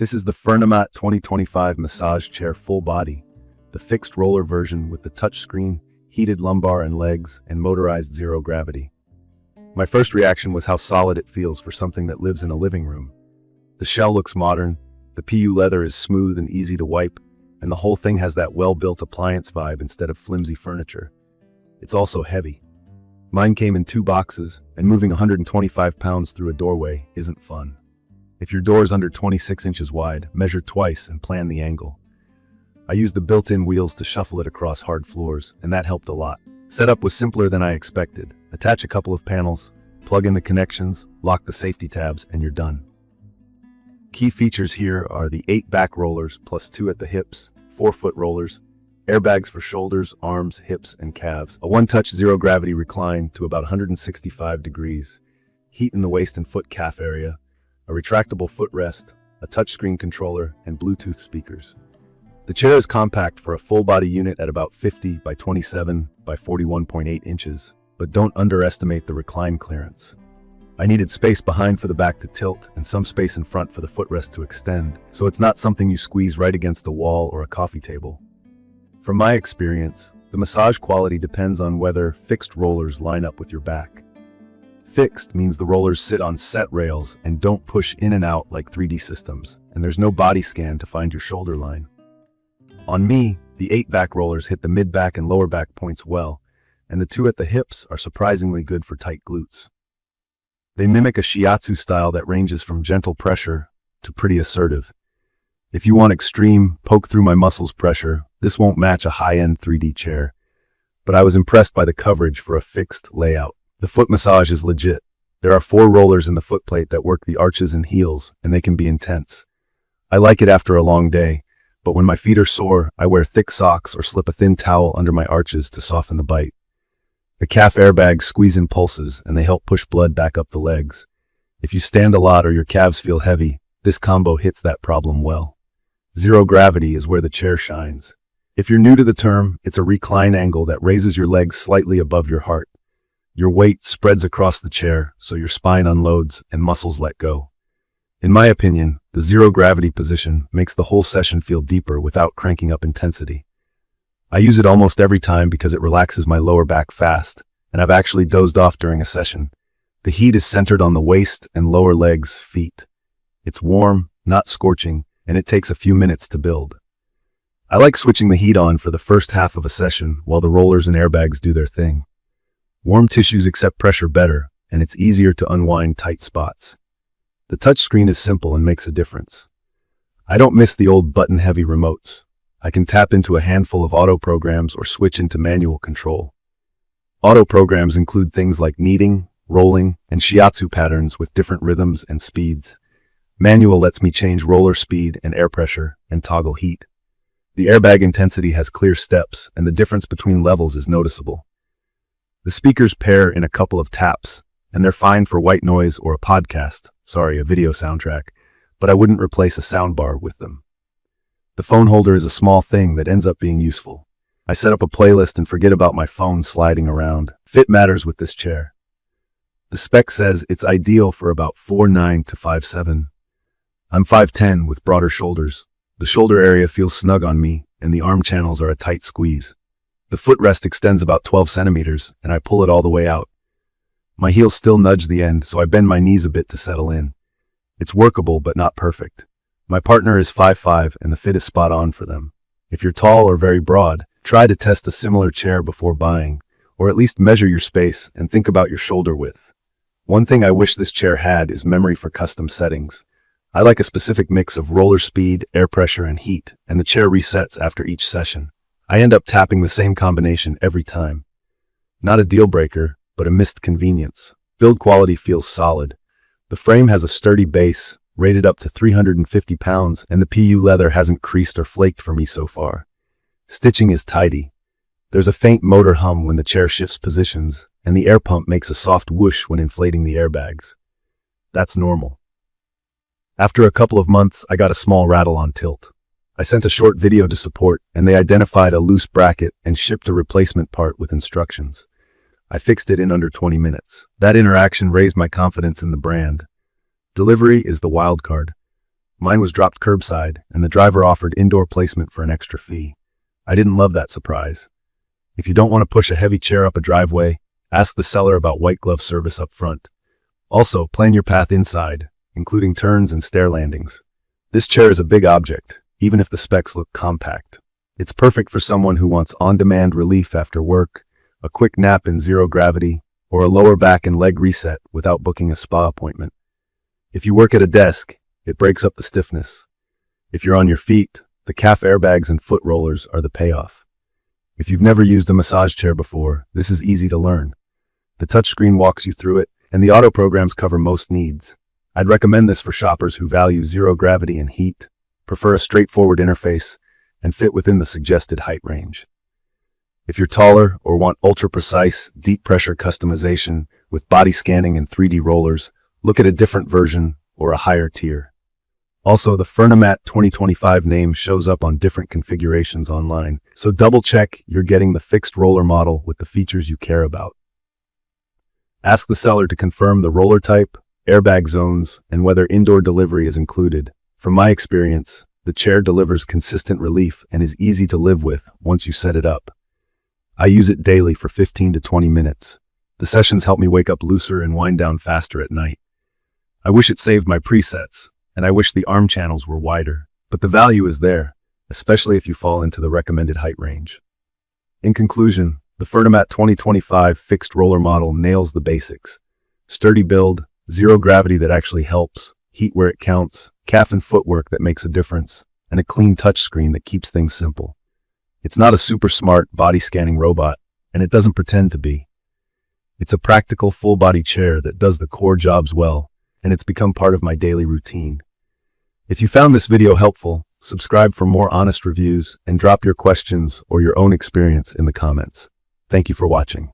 This is the FURNIMAT 2025 massage chair full body, the fixed roller version with the touchscreen, heated lumbar and legs, and motorized zero gravity. My first reaction was how solid it feels for something that lives in a living room. The shell looks modern, the PU leather is smooth and easy to wipe, and the whole thing has that well-built appliance vibe instead of flimsy furniture. It's also heavy. Mine came in 2 boxes, and moving 125 pounds through a doorway isn't fun. If your door is under 26 inches wide, measure twice and plan the angle. I used the built-in wheels to shuffle it across hard floors, and that helped a lot. Setup was simpler than I expected. Attach a couple of panels, plug in the connections, lock the safety tabs, and you're done. Key features here are the 8 back rollers plus 2 at the hips, 4-foot rollers, airbags for shoulders, arms, hips, and calves, a one-touch zero-gravity recline to about 165 degrees, heat in the waist and foot calf area, a retractable footrest, a touchscreen controller, and Bluetooth speakers. The chair is compact for a full-body unit at about 50 by 27 by 41.8 inches, but don't underestimate the recline clearance. I needed space behind for the back to tilt and some space in front for the footrest to extend, so it's not something you squeeze right against a wall or a coffee table. From my experience, the massage quality depends on whether fixed rollers line up with your back. Fixed means the rollers sit on set rails and don't push in and out like 3D systems, and there's no body scan to find your shoulder line. On me, the 8 back rollers hit the mid-back and lower back points well, and the 2 at the hips are surprisingly good for tight glutes. They mimic a shiatsu style that ranges from gentle pressure to pretty assertive. If you want extreme, poke-through-my-muscles pressure, this won't match a high-end 3D chair, but I was impressed by the coverage for a fixed layout. The foot massage is legit. There are 4 rollers in the footplate that work the arches and heels, and they can be intense. I like it after a long day, but when my feet are sore, I wear thick socks or slip a thin towel under my arches to soften the bite. The calf airbags squeeze in pulses, and they help push blood back up the legs. If you stand a lot or your calves feel heavy, this combo hits that problem well. Zero gravity is where the chair shines. If you're new to the term, it's a recline angle that raises your legs slightly above your heart. Your weight spreads across the chair, so your spine unloads and muscles let go. In my opinion, the zero-gravity position makes the whole session feel deeper without cranking up intensity. I use it almost every time because it relaxes my lower back fast, and I've actually dozed off during a session. The heat is centered on the waist and lower legs, feet. It's warm, not scorching, and it takes a few minutes to build. I like switching the heat on for the first half of a session while the rollers and airbags do their thing. Warm tissues accept pressure better, and it's easier to unwind tight spots. The touchscreen is simple and makes a difference. I don't miss the old button-heavy remotes. I can tap into a handful of auto programs or switch into manual control. Auto programs include things like kneading, rolling, and shiatsu patterns with different rhythms and speeds. Manual lets me change roller speed and air pressure and toggle heat. The airbag intensity has clear steps, and the difference between levels is noticeable. The speakers pair in a couple of taps, and they're fine for white noise or a video soundtrack, but I wouldn't replace a soundbar with them. The phone holder is a small thing that ends up being useful. I set up a playlist and forget about my phone sliding around. Fit matters with this chair. The spec says it's ideal for about 4'9" to 5'7". I'm 5'10" with broader shoulders. The shoulder area feels snug on me, and the arm channels are a tight squeeze. The footrest extends about 12 centimeters, and I pull it all the way out. My heels still nudge the end, so I bend my knees a bit to settle in. It's workable, but not perfect. My partner is 5'5", and the fit is spot on for them. If you're tall or very broad, try to test a similar chair before buying, or at least measure your space and think about your shoulder width. One thing I wish this chair had is memory for custom settings. I like a specific mix of roller speed, air pressure, and heat, and the chair resets after each session. I end up tapping the same combination every time. Not a deal breaker, but a missed convenience. Build quality feels solid. The frame has a sturdy base, rated up to 350 pounds, and the PU leather hasn't creased or flaked for me so far. Stitching is tidy. There's a faint motor hum when the chair shifts positions, and the air pump makes a soft whoosh when inflating the airbags. That's normal. After a couple of months, I got a small rattle on tilt. I sent a short video to support, and they identified a loose bracket and shipped a replacement part with instructions. I fixed it in under 20 minutes. That interaction raised my confidence in the brand. Delivery is the wild card. Mine was dropped curbside, and the driver offered indoor placement for an extra fee. I didn't love that surprise. If you don't want to push a heavy chair up a driveway, ask the seller about white glove service up front. Also, plan your path inside, including turns and stair landings. This chair is a big object, even if the specs look compact. It's perfect for someone who wants on-demand relief after work, a quick nap in zero gravity, or a lower back and leg reset without booking a spa appointment. If you work at a desk, it breaks up the stiffness. If you're on your feet, the calf airbags and foot rollers are the payoff. If you've never used a massage chair before, this is easy to learn. The touchscreen walks you through it, and the auto programs cover most needs. I'd recommend this for shoppers who value zero gravity and heat, prefer a straightforward interface, and fit within the suggested height range. If you're taller or want ultra-precise, deep-pressure customization with body scanning and 3D rollers, look at a different version or a higher tier. Also, the FURNIMAT 2025 name shows up on different configurations online, so double-check you're getting the fixed roller model with the features you care about. Ask the seller to confirm the roller type, airbag zones, and whether indoor delivery is included. From my experience, the chair delivers consistent relief and is easy to live with once you set it up. I use it daily for 15 to 20 minutes. The sessions help me wake up looser and wind down faster at night. I wish it saved my presets, and I wish the arm channels were wider, but the value is there, especially if you fall into the recommended height range. In conclusion, the FURNIMAT 2025 fixed roller model nails the basics. Sturdy build, zero gravity that actually helps, heat where it counts, calf and footwork that makes a difference, and a clean touchscreen that keeps things simple. It's not a super smart body scanning robot, and it doesn't pretend to be. It's a practical full-body chair that does the core jobs well, and it's become part of my daily routine. If you found this video helpful, subscribe for more honest reviews and drop your questions or your own experience in the comments. Thank you for watching.